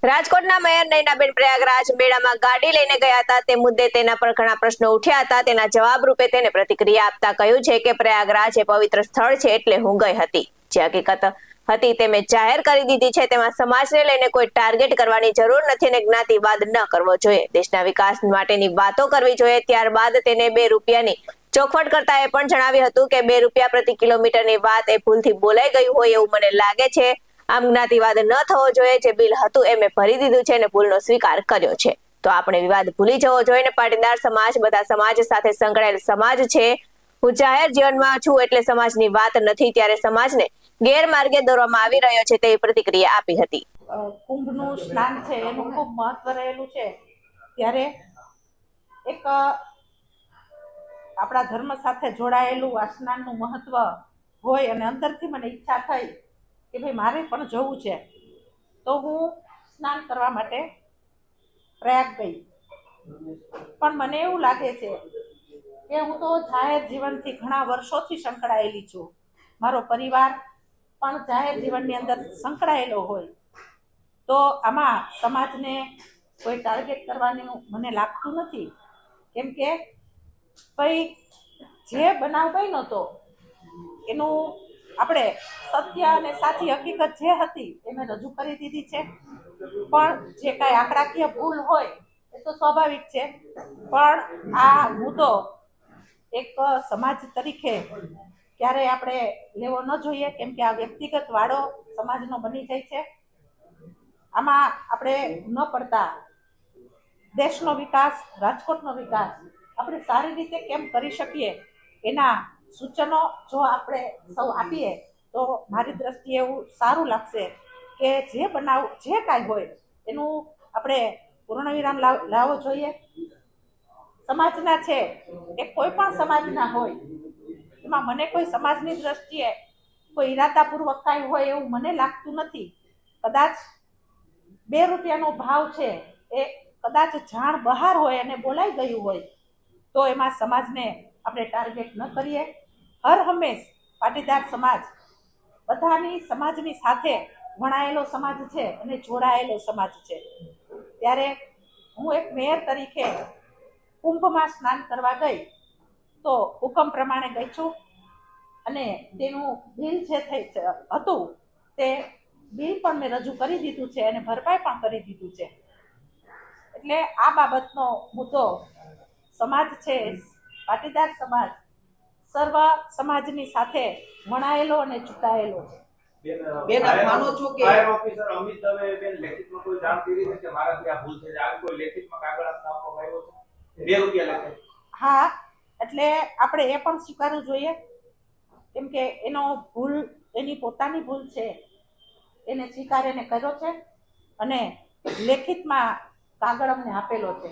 રાજકોટના મેયર નયનાબેન પ્રયાગરાજ મેળામાં ગાડી લઈને ગયા હતા તે મુદ્દે તેના પર ઘણા પ્રશ્નો ઉઠ્યા હતા। તેના જવાબ રૂપે તેને પ્રતિક્રિયા આપતા કહ્યું છે કે પ્રયાગરાજ એ પવિત્ર સ્થળ છે એટલે હું ગઈ હતી। જે હકીકત હતી તે મેં જાહેર કરી દીધી છે। તેમાં સમાજને લઈને કોઈ ટાર્ગેટ કરવાની જરૂર નથી અને જ્ઞાતિવાદ ન કરવો જોઈએ। દેશના વિકાસ માટેની વાતો કરવી જોઈએ। ત્યારબાદ તેને 2 રૂપિયાની ચોખવટ કરતા એ પણ જણાવ્યું હતું કે 2 રૂપિયા પ્રતિ કિલોમીટરની વાત એ ભૂલથી બોલાઈ ગયું હોય એવું મને લાગે છે। આમ જ્ઞાતિવાદ ન થવો જોઈએ। જે બિલ હતું એ મેં ભરી દીધું છે અને ભૂલનો સ્વીકાર કર્યો છે। તો આપણે વિવાદ ભૂલી જવો જોઈએ ને પાટીદાર સમાજ બધા સમાજ સાથે સંકળાયેલ સમાજ છે। હું જાહેર જીવનમાં છું એટલે સમાજની વાત નથી ત્યારે સમાજને ગેરમાર્ગે દોરવામાં આવી રહ્યો છે તેવી પ્રતિક્રિયા આપી હતી। કુંભનું સ્નાન છે એનું ખૂબ મહત્વ રહેલું છે ત્યારે એક આપણા ધર્મ સાથે જોડાયેલું આ સ્નાનનું મહત્વ હોય અને અંદરથી મને ઈચ્છા થઈ કે ભાઈ મારે પણ જવું છે તો હું સ્નાન કરવા માટે પ્રયાગ ગઈ। પણ મને એવું લાગે છે કે હું તો જાહેર જીવનથી ઘણા વર્ષોથી સંકળાયેલી છું। મારો પરિવાર પણ જાહેર જીવનની અંદર સંકળાયેલો હોય તો આમાં સમાજને કોઈ ટાર્ગેટ કરવાનું મને લાગતું નથી। કેમ કે ભાઈ જે બનાવ બન્યો હતો એનું આપણે સત્ય અને સાચી હકીકત જે હતી એ મેં રજૂ કરી દીધી છે। પણ જે કાંઈ આંકડાકીય ભૂલ હોય એ તો સ્વાભાવિક છે। પણ આ મુદ્દો એક સમાજ તરીકે ક્યારે આપણે લેવો ન જોઈએ કેમ કે આ વ્યક્તિગત વાડો સમાજનો બની જાય છે। આમાં આપણે ન પડતા દેશનો વિકાસ, રાજકોટનો વિકાસ આપણે સારી રીતે કેમ કરી શકીએ એના સૂચનો જો આપણે સૌ આપીએ તો મારી દ્રષ્ટિએ એવું સારું લાગશે કે જે બનાવ જે કાંઈ હોય એનું આપણે પૂર્ણવિરામ લાવવો જોઈએ। સમાજના છે એ કોઈ પણ સમાજના હોય એમાં મને કોઈ સમાજની દ્રષ્ટિએ કોઈ ઈરાદાપૂર્વક કાંઈ હોય એવું મને લાગતું નથી। કદાચ 2 રૂપિયાનો ભાવ છે એ કદાચ જાણ બહાર હોય અને બોલાઈ ગયું હોય તો એમાં સમાજને આપણે ટાર્ગેટ ન કરીએ। હર હંમેશ પાટીદાર સમાજ બધાની સમાજની સાથે વણાયેલો સમાજ છે અને જોડાયેલો સમાજ છે। ત્યારે હું એક મેયર તરીકે કુંભમાં સ્નાન કરવા ગઈ તો હુકમ પ્રમાણે ગઈ છું અને તેનું બિલ જે હતું તે બિલ પણ મેં રજૂ કરી દીધું છે અને ભરપાઈ પણ કરી દીધું છે। એટલે આ બાબતનો મુદ્દો સમાજ છે પાટીદાર સમાજ સર્વ સમાજની સાથે વણાયેલો અને ચૂંટાયેલો છે। બેન આપ માનો છો કે ફાયર ઓફિસર અમિત દવે બેન લેખિતમાં કોઈ જાણ કરી છે કે મારાથી આ ભૂલ થઈ છે? આ કોઈ લેખિતમાં કાગળ આપવામાં આવ્યો છે 2 રૂપિયા લેખે? હા, એટલે આપણે એ પણ સ્વીકારવું જોઈએ કેમ કે એની પોતાની ભૂલ છે એને સ્વીકાર એને કર્યો છે અને લેખિતમાં કાગળ અમને આપેલો છે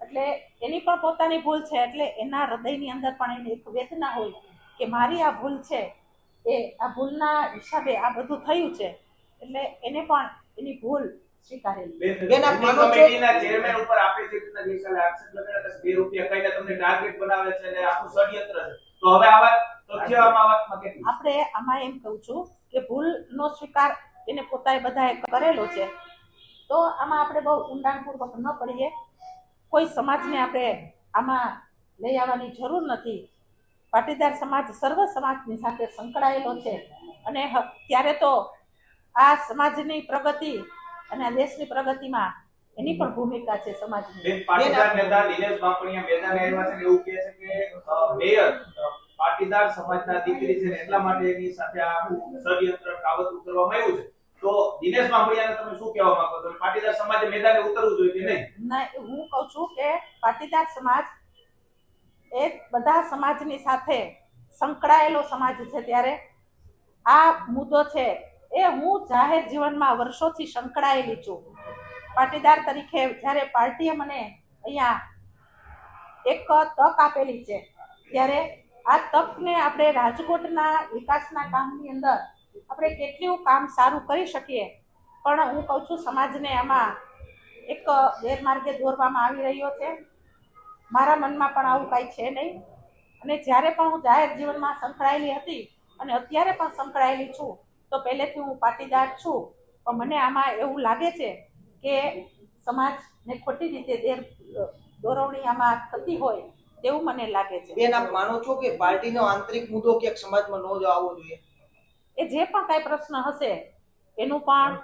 એટલે એની પણ પોતાની ભૂલ છે। એટલે એના હૃદયની અંદર પણ એની એક વેદના હોય કે મારી આ ભૂલ છે એ આ ભૂલના હિસાબે આ બધું થયું છે એટલે એને પણ એની ભૂલ સ્વીકારેલી। બેન આપ માનો છો કમિટીના ચેરમેન ઉપર આપે છે કે ગઈકાલે આક્ષેપ લગાડ્યા હતા 2 રૂપિયા કઈને તમને ટાર્ગેટ બનાવે છે અને આખું ષડયંત્ર છે તો હવે આ વાત તથ્ય આમાં વાતમાં કેટલી? આપણે આમાં એમ કહું છું કે ભૂલનો સ્વીકાર એને પોતાએ બધાએ કરેલો છે તો આમાં આપણે બહુ ઊંડાણપૂર્વક ન પડીએ। કોઈ સમાજને આપણે આમાં લઈ આવવાની જરૂર નથી। પાટીદાર સમાજ સર્વ સમાજની સાથે સંકળાયેલો છે અને ત્યારે તો આ સમાજની પ્રગતિ અને આ દેશની પ્રગતિમાં એની પણ ભૂમિકા છે સમાજની। પાટીદાર નેતા દિનેશ બાપણિયા મેદાને આવ્યા છે એવું કહે છે કે મેયર પાટીદાર સમાજના દીકરી છે એટલા માટે એની સાથે આ ષડયંત્ર કાવતરું કરવામાં આવ્યું છે તો દિનેશ બાપણિયાને તમે શું કહેવા માંગો છો? પાટીદાર સમાજે મેદાને ઉતરવું જોઈએ કે નહીં? ના, હું કહું છું કે પાટીદાર સમાજ એ બધા સમાજની સાથે સંકળાયેલો સમાજ છે ત્યારે આ મુદ્દો છે એ હું જાહેર જીવનમાં વર્ષોથી સંકળાયેલી છું। પાટીદાર તરીકે જ્યારે પાર્ટીએ મને અહીંયા એક તક આપેલી છે ત્યારે આ તકને આપણે રાજકોટના વિકાસના કામની અંદર આપણે કેટલું કામ સારું કરી શકીએ પણ હું કહું છું સમાજને આમાં એક ગેરમાર્ગે દોરવામાં આવી રહ્યો છે। મારા મનમાં પણ આવું કાંઈ છે નહીં અને જ્યારે પણ હું જાહેર જીવનમાં સંકળાયેલી હતી અને અત્યારે પણ સંકળાયેલી છું તો પહેલેથી હું પાટીદાર છું પણ મને આમાં એવું લાગે છે કે સમાજને ખોટી રીતે દોરવણી આમાં થતી હોય તેવું મને લાગે છે. બેન, આપ માનો છો કે પાર્ટીનો આંતરિક મુદ્દો ક્યાંક સમાજમાં ન જ આવવો જોઈએ? એ જે પણ કાંઈ પ્રશ્ન હશે એનું પણ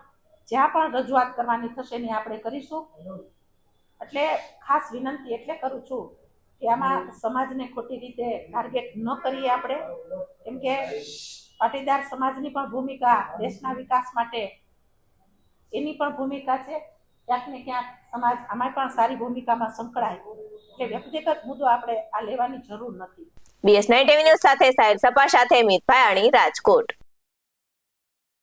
જ્યાં પણ રજૂઆત કરવાની થશે એની આપણે કરીશું. એટલે ખાસ વિનંતી એટલે કરું છું કે આમાં સમાજને ખોટી રીતે ટાર્ગેટ ન કરીએ આપણે, કેમ કે પાટીદાર સમાજની પણ ભૂમિકા દેશના વિકાસ માટે એની પણ ભૂમિકા છે. ક્યાંક ને ક્યાંક સમાજ આમાં પણ સારી ભૂમિકામાં સંકળાય, એટલે વ્યક્તિગત મુદ્દો આપણે આ લેવાની જરૂર નથી. BS9 ટીવી ન્યૂઝ સાથે સાહિર સપા સાથે મિત ભાયાણી, રાજકોટ.